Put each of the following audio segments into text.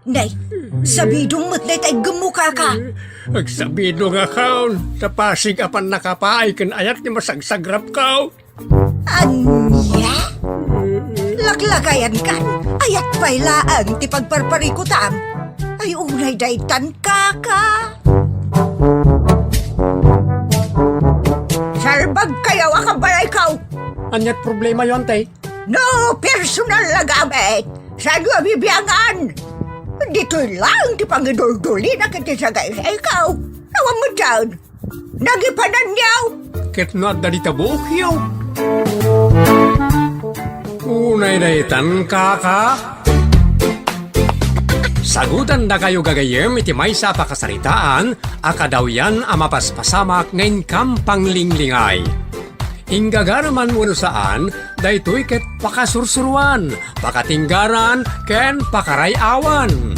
Nay, sabidong mo't na tay gemuka ka. Agsabido nga kaon, sa pasig apan nakapaay kan ayat ni masagsagrap ka. Anya? Laklagayan ka. Ayat pailaan ti pagparparikutam. Ay unay daytan ka. Sarbag kayaw akabalay ka. Anyat problema yon, tay? No personal na gamit. Saan yung bibiyangan? Dito'y lang ti pangidul-duli na kitisagay sa ikaw. Nawan mo dyan. Nagipanan niyaw. Ket no at dalita buok yaw. Unay daytan ka. Sagutan na kayo gagayem iti may sa pakasaritaan, akadaw yan amapaspasamak ngayon kampang linglingay. Inggagaraman mo saan, daytoy ket pakasursuruan, pakatinggaran, ken pakarayawan.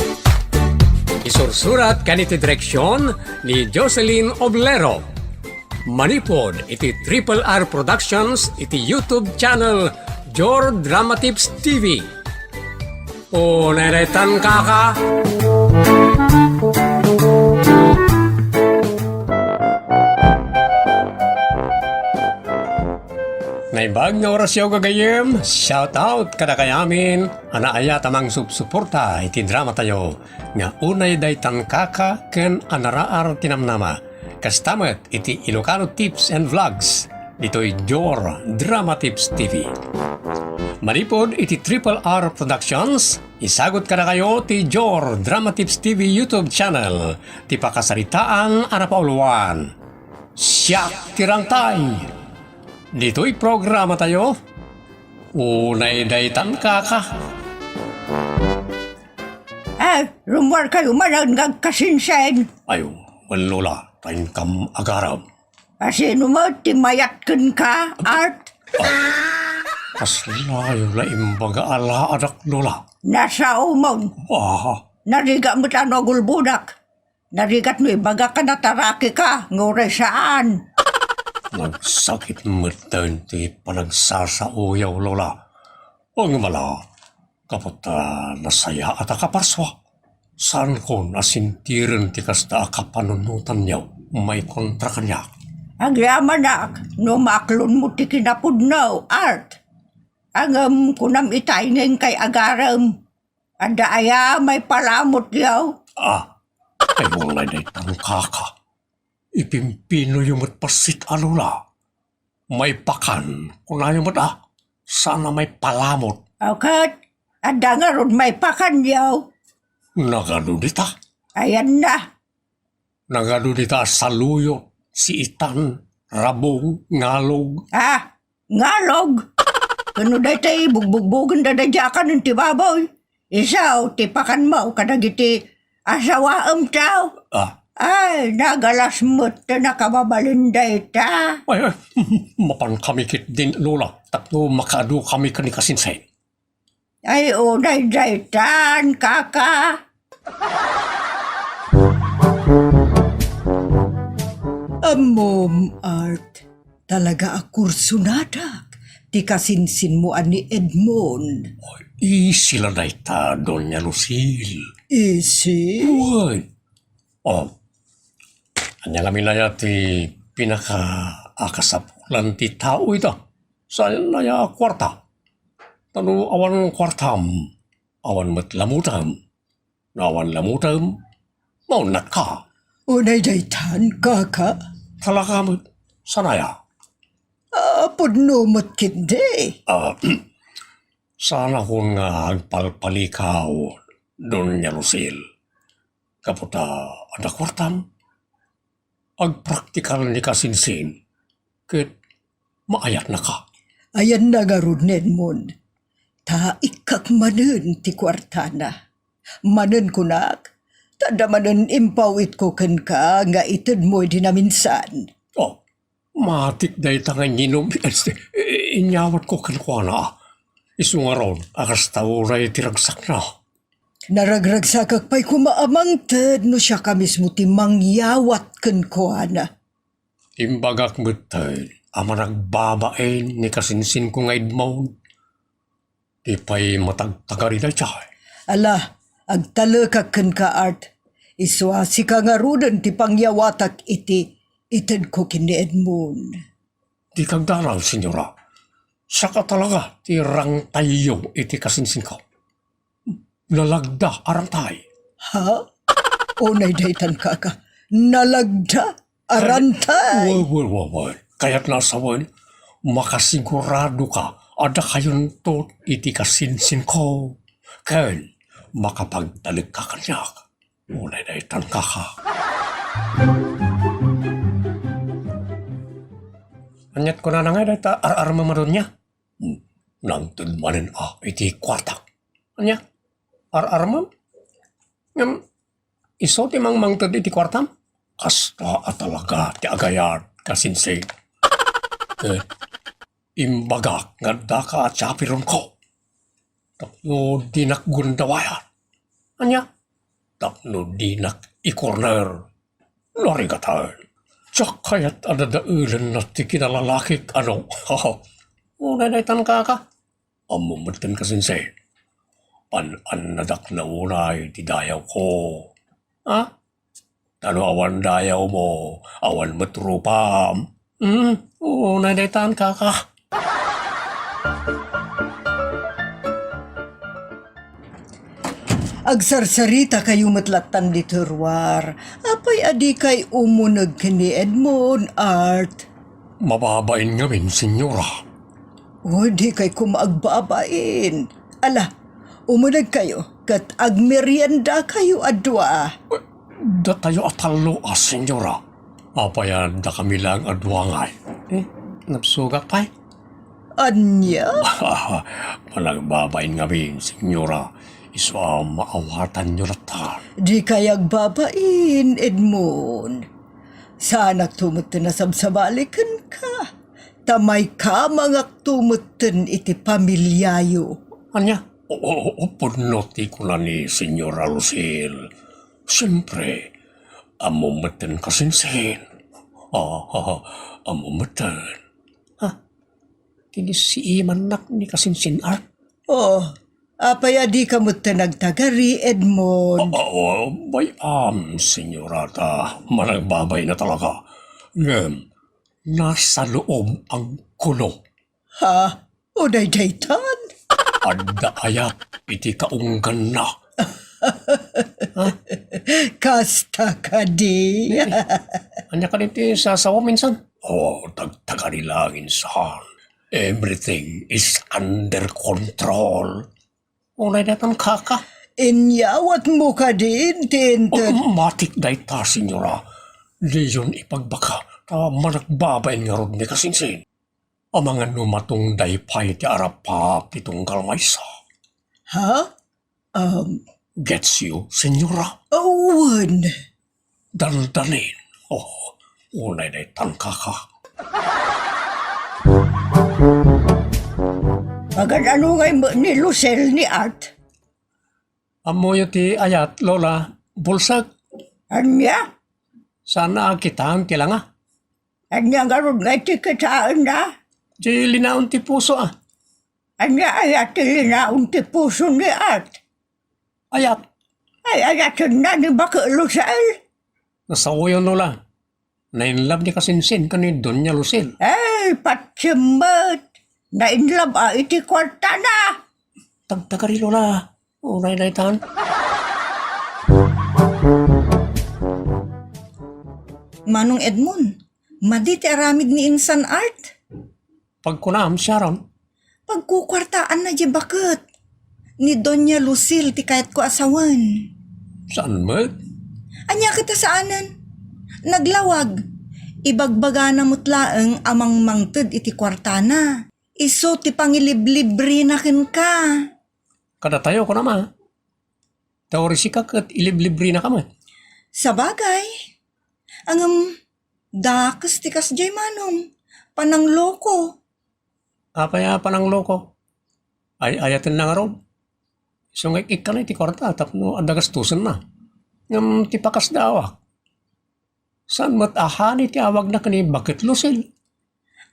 Isursurat kaniti direksyon ni Jocelyn Oblero. Manipod iti Triple R Productions iti YouTube channel Jor Drama Tips TV. O neretan kaka. Naibag nga oras yaw gagayem, shout out kada kayamin, anaaya tamang subsuporta iti drama tayo, nga unay daytan kaka ken anaraar tinamnama, kastamet iti Ilocano Tips and Vlogs, dito'y Jor Drama Tips TV. Manipod iti Triple R Productions, isagot kada kayo ti Jor Drama Tips TV YouTube channel, ti pakasaritaang anapauluan. Siyak tirangtay! Dito'y programa tayo. Unay daytan kaka. Rumor kayo manan ngagkasinsen. Ayo, walula, tayo kam agaram. Asino mo, timayatkin ka, Art? Kaslayo la imbaga ala adak lola. Nasa umon. Nariga mo tano gulbudak. Narigat mo ibaga ka nataraki ka, nguray saan. Nagsakit matan ti panagsasauyaw lola. Ang mala, kapot nasaya at akaparswa. Saan ko nasintirin ti kasta akapanunutan niyaw, may kontra kanya. Ang yamanak, numaklon mo ti kinapudnaw, Art. Ang kunam itay ngayon kay agaram. Anda aya may palamot yaw. Ay wala na itang kaka. Ipimpino yung matpasit alula. May pakan, kunayo mo sana may palamot. Akat, anda nga ron may pakan yaw. Nagadudita. Ayan na. Nagadudita saluyo, si itan, rabong, ngalog. Ngalog. Kano day tayo bugbugbugan dadadyakan ng tibaboy. Isaw, tipakan mo, kadagiti asawaam tao. Ay, nagalas mo't na nakababalinday ta. Ay, mapan kami kit din, lola. Takno makado kami kanikasinsen. Ay, unay daytan, kaka. Mom, Art, talaga akursunadak. Ti kasinsin mo ani Edmond. Sila na ita, Doña Lucille. Isi? Uy. Anya kami na ti pinaka-akasapulan ti tao ita. Saan na ya kwarta? Tano awan kwartam, awan matlamutam. Nawan lamutam, maunat ka. Unay daytan, kaka? Talaga mo, sanaya. Pudno mo't kindi. Sana kung agpalpalikaw, Doña Lucille. Kaputa, ada kwartam, agpraktikal ni kasinsin, ket maayat na ka. Ayan na nga ron, Edmond. Ta ikak manen ti kwartana. Manen kunak, tada manen impawit ko ken ka nga itid mo di naminsan. Matik day tangan nyinom, inyawat ko kankwana. Isungaron, akas tawuray tiragsak na. Naragragsakak pa'y kumaamang ted no siya ka mismo ti mangyawat ken kuana. Imbagak metay, ama nagbabain ni kasinsin ko nga idmaw. Di pa'y matagtagari na siya. Ala, agtala ka ken ka art. Iswasi ka nga rudan ti pangyawatak iti ited ko kini Edmund. Di kang daraw, senyora. Saka talaga, ti rang tayo iti kasinsin ko. Nalagda arantay. Ha? Unay daytan ka ka. Nalagda? Arantay? Well. Kaya't nasawan, makasigurado ka, ada kayon to iti kasinsin ko. Ken, makapagtalig ka kanyak. Unay daytan ka. Anyat ko na nga dayta ar-ar mamadon niya. Nang tunmanin iti kwartak. Anya? Ar-ar mam? Iso ti mang mangtad iti kwartam? Kasta at talaga ti agayat kasinsin. Imbagak nga daka at sapiron ko. Tapno dinak gundawayan. Anya? Tapno dinak i-corner. Narigatan. Tsak kaya't adadaulan na ti kinalalakik ano. Unay daytan ka. Amumatan kasinsin. Pan-anadak na unay ti dayaw ko. Ha? Tano awan dayaw mo, awan matrupam. Unay daytan ka. Agsarsarita kayo matlatan di terwar. Apay adi kay umunag kini Edmund art. Mababain nga min, senyora. O di kay kumaagbabain. Ala, umunag kayo kat agmerienda kayo adwa. Da tayo atalo senyora. Apayan da kami lang adwangay. Napsugak pa'y? Anya? Malagbabain nga min, senyora. Iso maawatan nyo latan. Di kayag babain, Edmund. Sanak tumutin na sabsabalikan ka. Tamay ka mga tumutin iti pamilyayo. Anya? Punoti ko na ni Senyora Lucille. Siyempre, amumatan kasinsin. Amumatan. Tini si Imanak ni kasinsin art. Oh, apaya di ka mo nagtagari, Edmund. Senyorata, managbabay na talaga. Nasa loob ang kulo. Ha? O daytan? Adda ayat, iti kaunggan na. Kasta ka di. Anya ka dito sa sawa minsan? Tagtagari lang insan. Everything is under control. Unay datang kaka. Inyawat mo ka din, Tintin. Matik dayta, senyora. Di yun ipagbaka. Managbabain nga rod ni kasinsin. Ang mga numatong daypay ti arapap itong kalmaysa. Ha? Gets you, senyora? Owen. Daldalin. Unay daytan kaka. Agad ano ngay ni Lucille ni Art? Amoy ti ayat, Lola. Bulsag. Anya? Sana kita ti langa. Anya nga ron ngay ti kitaan na? Di linaon ti puso Anya ayat ti linaon ti puso ni Art? Ayat. Ay ayatin na ni baka Lucille? Nasawo yun, Lola. Nainlove ni kasinsin ka ni Doña Lucille. Ay, patsimot. Nainlab iti kwarta na. Tagtagari, Lola. Unay daytan. Manong Edmund, maditi aramid ni Insan Art. Pagkunam, Sharon. Pagkukwartaan na di bakit. Ni Doña Lucille ti kayat ko asawan. Saan mo? Anya kita saanan. Naglawag. Ibagbaga na mutlaeng amang mangted iti kwartana. Iso ti pangiliblibri na kin ka. Kada tayo ko naman. Tawarisi ka kat iliblibri na kami. Sabagay. Angam dakas ti kasjay manong. Panangloko. Apaya pa ng loko. Ay ayatin na nga ron. So nga ikik ka na iti kwarta tapno adagastusan na. Ngam ti pakas dawak. Saan matahani ti awag na kani bakit Lucille?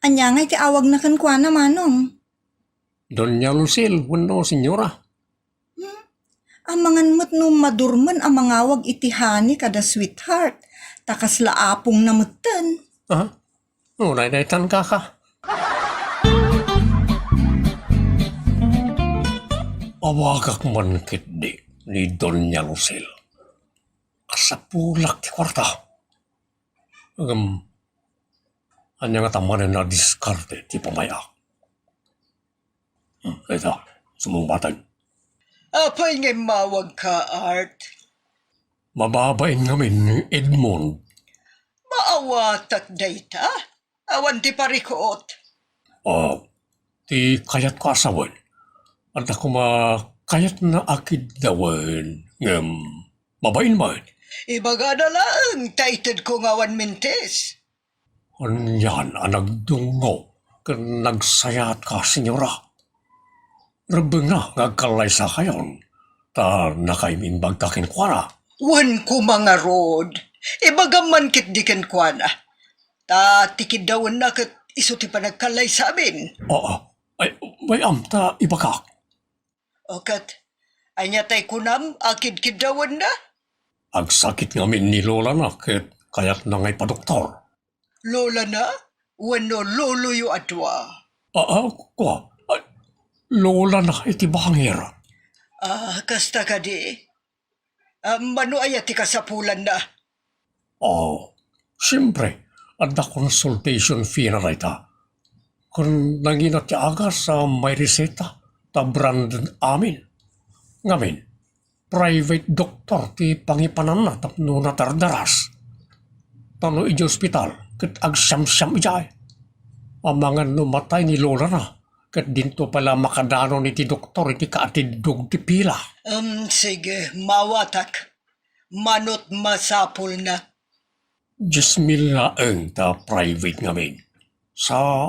Anya ngay ti awag na kan kwa na manong. Doña Lucille, wano senyora. Amangan mo't no madurman ang mangawag itihani kada sweetheart. Takas laapong namutan. Ha? Unay daytan kaka. Awagak man kitdi ni Doña Lucil. Kasapulak ti kwarta. Anya nga tamanan na diskarte ti pamaya. Ito, sumubatan. Apay nga mawag ka, Art. Mababain ngamin ni Edmond. Maawatak dayta. Awan ti parikot. Ti kayat ko asawan. At ako kayat na akid dawan. Mabain man. Ibaga na lang, taited ko nga 1 mintes. Anyan ang nagdungo. Kan nagsayat ka, senyora. Rabeng na, ngagkalay sa kayon. Ta nakaimin bagtakin kwa na. Wan ko mga rod. Ibaga man kit diken kwa na. Ta tikid dawan na kat iso ti panagkalay sa amin. Ay, may amta ibakak. O kat, anya tay kunam, akid kidawan na. Agsakit ngamin ni Lola na, kaya't na ngay padoktor. Lola na, wano lolo yu adwa. Kwa, Lola na iti bangir. Kasta ka di. Mano ayati ka sa pulan na. Siyempre, at na consultation fee na rita. Kung nanginat ti aga sa may reseta, ta branded amin. Ngamin, private doctor ti pangipanan na tapno na tardaras. Tano iji ospital, kat agsyam-syam ijay. Amangan numatay ni Lola na, kat dinto pala makadano ni ti doktor iti kaatidog ti pila. Sige, mawatak. Manot masapul na. 10,000 laeng ta private ngamin. Sa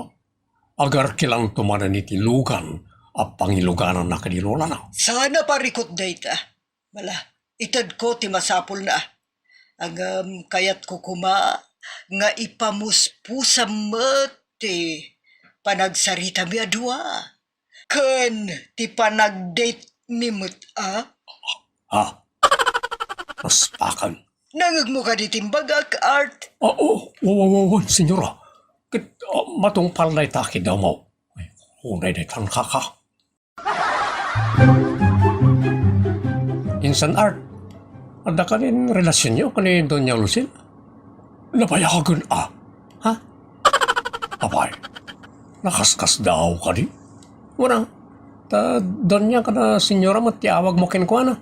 agar kilang tumanan iti lugan, a pangiluganan na kanilola na. Sana parikot data. Wala, itad ko ti masapul na. Ang kayat ko kuma nga ipamuspusam ti panagsarita mi adwa. Ken ti panagdate mi muta. Naspakan. Nangag mo ka di timbagak, Art. Senyora. Matong palay taki daw mo. Unay na itang kaka. Insan Art, ada ka rin relasyon niyo kani Doña Lucil? Nabayagan Ha? Abay, nakaskas daw ka di? Wala, Doña ka na senyora matiawag mo kinkwa na.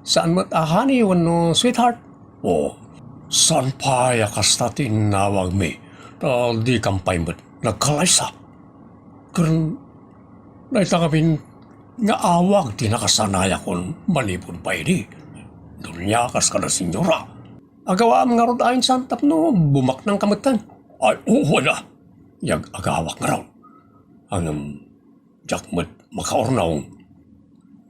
Saan mo't ahani wano sweetheart? Saan pa yakas natin nawag mi? Di kampay mo't nagkalaysa. Kung naita kami nga awag di nakasanaya kung malipon pa ini. Doon kas ka na senyora. Agawaam nga rod ayon sa tapno, bumak ng kamutan. Ay, wala. Yag agawak nga raw. Ang jakmat makaornaw.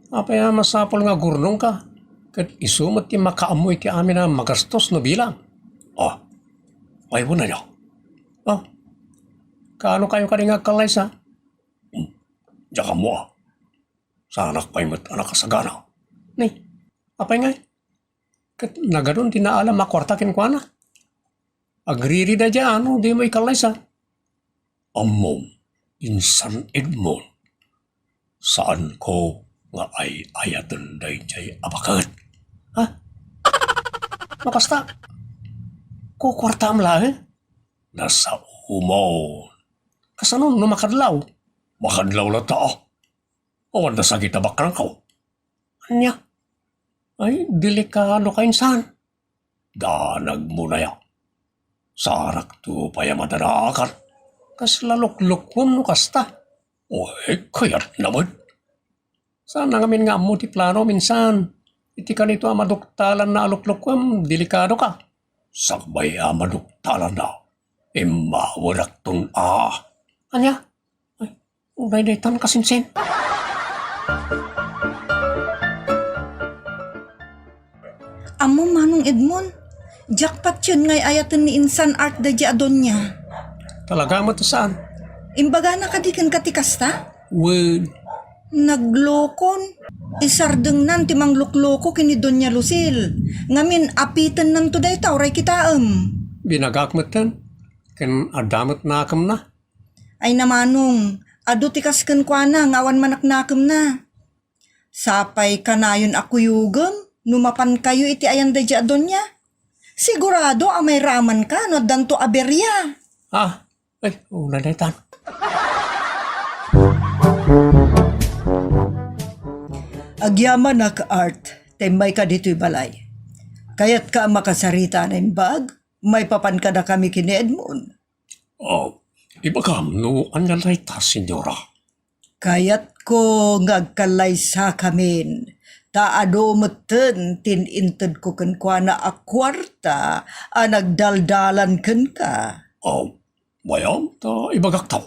Apaya masapol nga gurnong ka. Kat isumat ti makaamoy ti amin na magastos no bilang. Ay wala niyo. Kaano kayo ka rin nga kalaysa? Diyan ka mo Sa anak pa'y anak kasagana. Nay, apay nga. Kat nagaroon tinaalam makwartakin ko na. Agriri na dyan, di mo ikalaysa. Amom, Insan Edmond. Saan ko nga ay ayatan day jay abakat? Makasta. Kukwartam lang Nasa umon. Kasano no makadlaw? Makadlaw na tao. Awan na sakit na bakrang ko. Anya? Ay, delikado ka insan. Danag mo na yan. Sarak to pa yung madaraakan. Kas lalok-lokwam no kasta. Kayat naman. Sana ngamin nga mo ti plano minsan. Iti ka nito ang maduktalan na alok-lokwam, delikado ka. Sakbay ang maduktalan na. Mawarak tong Anya? Ay, unay-daytan kasinsin. Amo manong Edmond, jackpot yun ngay ayatan ni Insan Art da adon niya. Talaga mo to saan? Imbaga na kadikan katikasta? Word. Naglokon. Isardeng nan ti manglukloko kini Doña Lucil. Ngamin apitan nan to day tawray kitaem. Binagakmatan, ken adamot nakam na. Ay namanong, adu ti kasken kwa na, ngawan manaknakem na. Sapay kanayon ako yugem, numapan kayo iti ayan day Doña. Sigurado may raman ka no danto aberya. Ay, una na itan. Agyaman na ka art, temay ka dito'y balay. Kaya't ka makasarita na bag, may papan ka na kami kini Edmond. Ibagam no anyalay ta, senyora. Kaya't ko ngagkalay sa kamin, taado meten tininted ko kenkwa na akwarta, nagdaldalan ken ka. Bayam ta ibagak tao.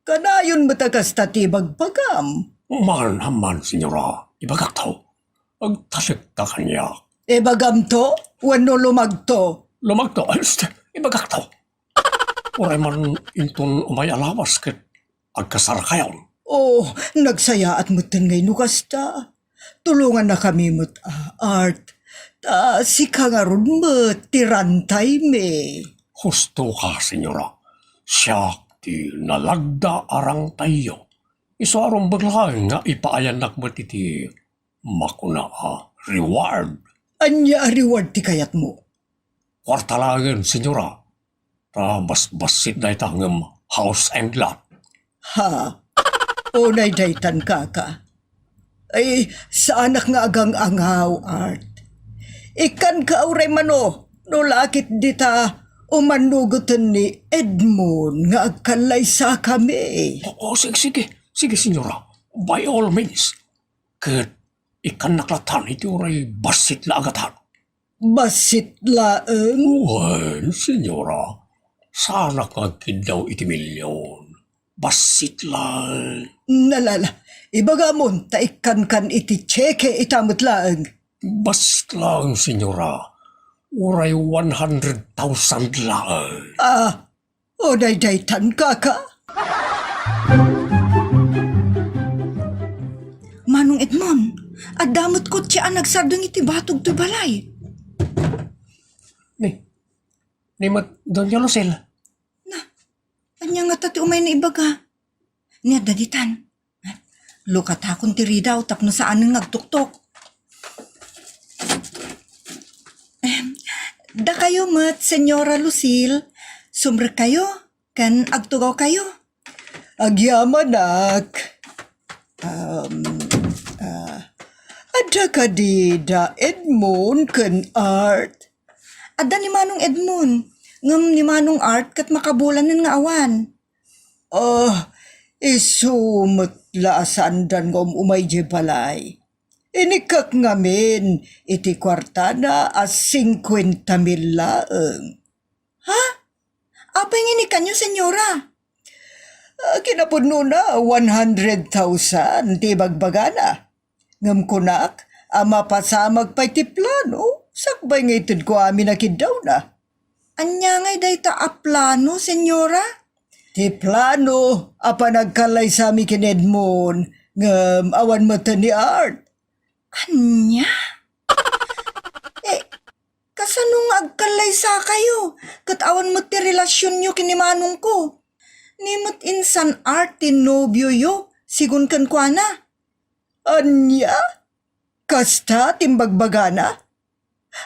Kanayon matakas tatibag pagam. Man haman, senyora. Ibagak tao. Agtasik ta kanya. Bagam to, wano lumagto. Lumagto, ibagak tao. Oray man inton umay alawas ket agkasarakayaw. Nagsaya at meten ngay nukasta. Tulungan na kami mo't art. Si kangarun mo, tirantay me. Husto ka, senyora. Siya ti nalagda arang tayo. Iso arong baglaeng nga ipaayanak mo iti makuna reward. Anya reward ti kayat mo? Kwartalagan, senyora. Bas-basit na itangam house and lot. Unay daytan kaka. Ay, sa anak nga agang angaw, art. Ikan ka auray mano, no lakit dita umanugutan ni Edmond nga agkalay sa kami. Sige, senyora. By all means. Kat ikan naklatan iti uray basit la agatan. Basit laeng? Well, senyora. Sana kagkin daw iti milyon. Basit lang. Nalala, ibagamon ta ikan iti tseke itamot laeng. Basit lang, senyora. Uray 100,000 lang. Unay daytan kaka. Manong Edmond, adamot ko siya nagsardeng iti batog to balay. Ni Doña Lucil. Anya nga tati umay na ibaga. Niya daditan. Lukat akong tiri daw tapno saan ng nagtuktok. Da kayo mat, Senyora Lucil. Sumre kayo, kan agtugaw kayo. Agyaman nak. Ada ka di da Edmond ken art. Ada ni Manong Edmond. Ngam ni Manong Art kat makabulanan nga awan. Isumot laasandan ngom umay je balay. Inikak ngamin iti kwartana 50,000 laeng. Ha? Apay nginikan nyo, Senyora? Kinapuno na 100,000 ti bagbagana. Ngam kunak, mapasamag pa'y ti plano. Sakbay ngitid ko amin nakidaw na. Anya ngay day ta aplano, Senyora? Ti plano, apa nagkalay sa mi kin Edmond. Ngam awan mata ni Art. Anya? Kasanong agkalay sa kayo? Kat awan mo ti relasyon nyo kinimanong ko. Nimot insan Art ti nobyo yo, sigun kan kwa na. Anya? Kasta timbagbagana?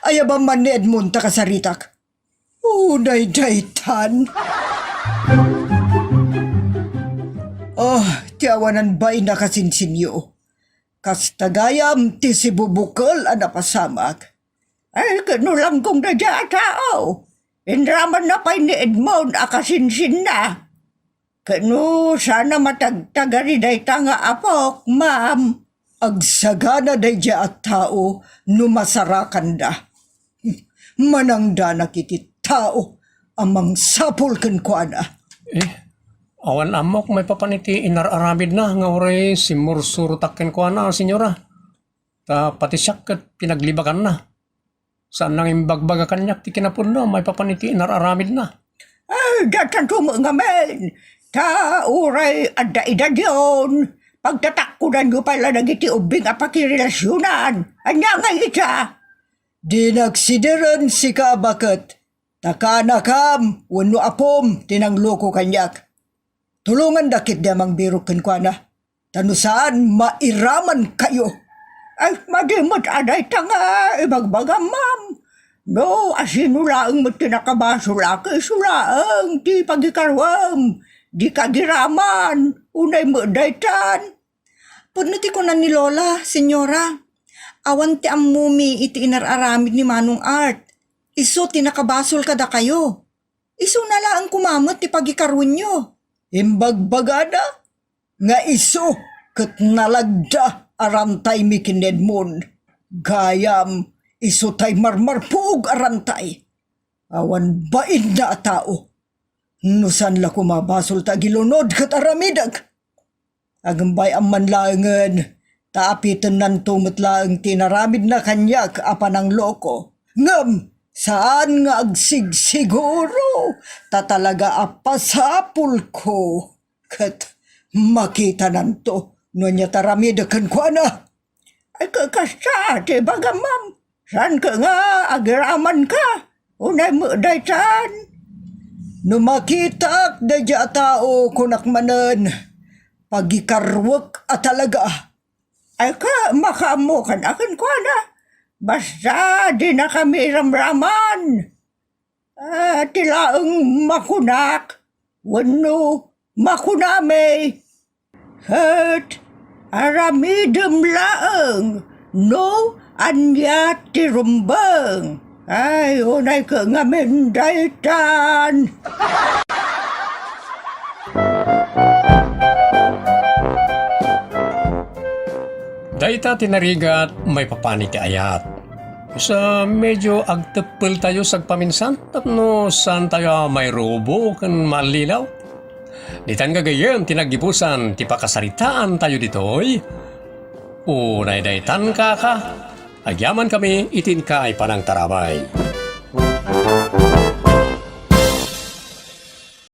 Ayaba man ni Edmond takasaritak. Unay daytan. Tiawanan ba'y nakasinsinyo? Kastagayam ti si bubukol napasamag. Ay, kano lang kong nadya tao. Indraman na pa'y ni Edmond akasinsin na. Kano sana matagtagari day tanga apok, ma'am. Agsagana day dya at tao numasarakan da. Manangda nakiti tao amang sapul ken kuana. Awan amok may papaniti inararamid na nga uray simursurutakken ko na, senyora. Pati siya kat pinaglibagan na. Saan nang imbagbaga kanyak ti kinapuno may papaniti inararamid na. Datan tumo nga men. Ta uray adda edad yun. Pagtatakkunan nyo pala nagiti ubing apakirelasyonan. Anya nga ita. Di nagsideran si kaabakat. Takanakam, wano apom, tinangloko kanyak. Tulungan dakit damang biro kenkwana. Tanusaan mairaman kayo. Ay, madimot aday tanga, ibagbaga ma'am. No, asinulaang mo tinakabasula kay sulaang di pagikarwam. Di kagiraman, unay mo daytan. Pudno ti ko na ni Lola, senyora. Awan ti ammumi iti inararamid ni Manong Art. Iso tinakabasol kada kayo. Iso na lang kumamot ti pagikarun nyo. Imbagbagada, nga iso, kat nalagda arantay mi kinedmon. Gayam, iso tay marmarpug arantay. Awan bain na tao. Nusan la kumabasol ta gilunod kat aramidag. Agambay ang manlangan, taapitan nan tumutlaang tinaramid na kanyak apan ang loko. Ngam, saan nga agsigsiguro, tatalaga apasapul ko. Kat makita nanto, no niya taramidakan ko na. Ay kakasa, di baga ma'am. San ka nga, agiraman ka. Unay mo daytan. No makitak da dya tao kunakmanan, pagikarwak at talaga. Ay ka, makamo kan akin ko na. Basta di na kami ramraman. Tilaang makunak. Wano makuname. At aramidem laang. No, anya tirumbang. Ay, unay ka ngamin daytan. Dayta tinarigat may papani ti ayat. Sa medyo agtepel tayo sa paminsan tapno saan tayo may robo kan malilaw. Ditan gagayem tinagipusan ti pakasaritaan tayo ditoy. Unay daytan kaka. Agyaman kami itin ka ay panang tarabay.